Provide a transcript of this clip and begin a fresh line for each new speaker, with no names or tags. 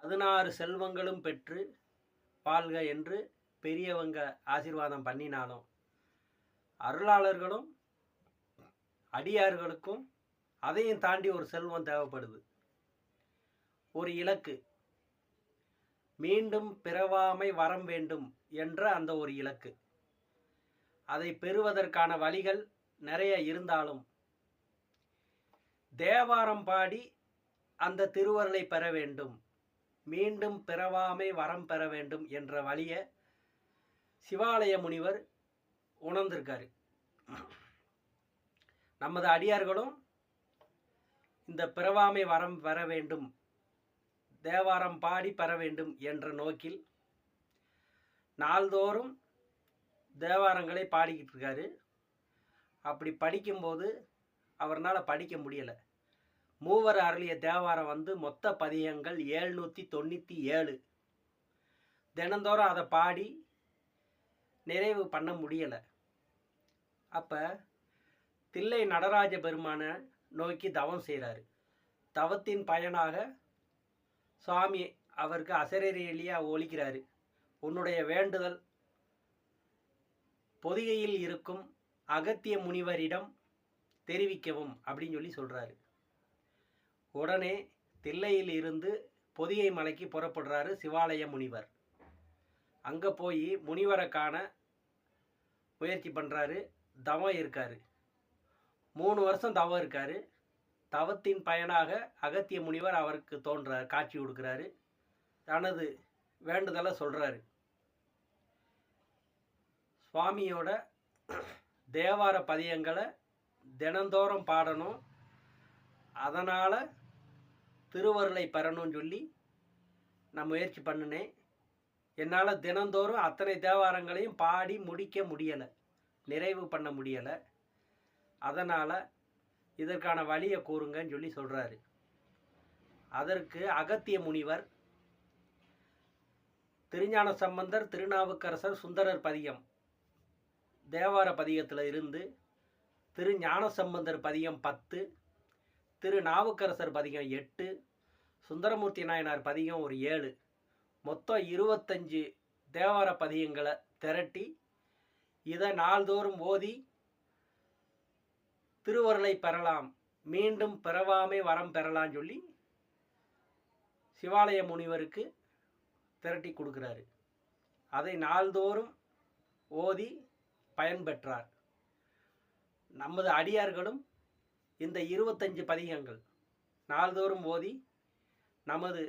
16 செல்வங்களும் பெற்று வாழ்க என்று பெரியவங்க ஆசீர்வாதம் பண்ணினாலும் அருளாளர்களும் அடியார்களுக்கும் அதையும் தாண்டி ஒரு செல்வம் தேவைப்படுது. ஒரு இலக்கு, மீண்டும் பிறவாமை வரம் வேண்டும் என்ற அந்த ஒரு இலக்கு. அதை பெறுவதற்கான வழிகள் நிறைய இருந்தாலும் தேவாரம் பாடி அந்த திருவருளை பெற வேண்டும், மீண்டும் பிறவாமை வரம் பெற வேண்டும் என்ற வழியை சிவாலய முனிவர் உணர்ந்திருக்காரு. நமது அடியார்களும் இந்த பிறவாமை வரம் பெற வேண்டும், தேவாரம் பாடி பெற வேண்டும் என்ற நோக்கில் நாள்தோறும் தேவாரங்களை பாடிக்கிட்டு இருக்காரு. அப்படி படிக்கும்போது அவர்னால் படிக்க முடியலை. மூவர் அருளிய தேவாரம் மொத்த பதிகங்கள் 797. தினந்தோறும் அதை பாடி நிறைவு பண்ண முடியலை. அப்போ தில்லை நடராஜ பெருமானை நோக்கி தவம் செய்கிறாரு. தவத்தின் பயனாக சுவாமி அவருக்கு அசரீரியாக ஒலிக்கிறாரு. உன்னுடைய வேண்டுதல் பொதிகையில் இருக்கும் அகத்திய முனிவரிடம் தெரிவிக்கவும் அப்படின்னு சொல்லி சொல்கிறாரு. உடனே தில்லையில் இருந்து பொதிகை மலைக்கு புறப்படுறாரு சிவாலய முனிவர். அங்கே போய் முனிவரை காண முயற்சி பண்ணுறாரு. தவம் இருக்காரு. 3 வருஷம் தவம் இருக்காரு. தவத்தின் பயனாக அகத்திய முனிவர் அவருக்கு தோன்றார், காட்சி கொடுக்குறாரு. தனது வேண்டுதலை சொல்கிறாரு. சுவாமியோட தேவார பதியங்களை தினந்தோறும் பாடணும், அதனால் திருவருளை பெறணும்னு சொல்லி நான் முயற்சி பண்ணினேன். என்னால் தினந்தோறும் அத்தனை தேவாரங்களையும் பாடி முடிக்க முடியலை, நிறைவு பண்ண முடியலை. அதனால் இதற்கான வழியை கூறுங்கன்னு சொல்லி சொல்கிறாரு. அதற்கு அகத்திய முனிவர் திருஞான சம்பந்தர், திருநாவுக்கரசர், சுந்தரர் பதிகம் தேவார பதிகத்தில் இருந்து திருஞான சம்பந்தர் பதிகம் 10, திருநாவுக்கரசர் பதிகம் 8, சுந்தரமூர்த்தி நாயனார் பதிகம் ஒரு 7, மொத்தம் 25 தேவார பதிகங்களை திரட்டி இதை நாள்தோறும் ஓதி திருவருளை பெறலாம், மீண்டும் பிறவாமை வரம் பெறலாம் சொல்லி சிவாலய முனிவருக்கு திரட்டி கொடுக்குறாரு. அதை நாள்தோறும் ஓதி பயன்பெற்றார். நமது அடியார்களும் இந்த 25 பதிகங்கள் நாள்தோறும் ஓதி நமது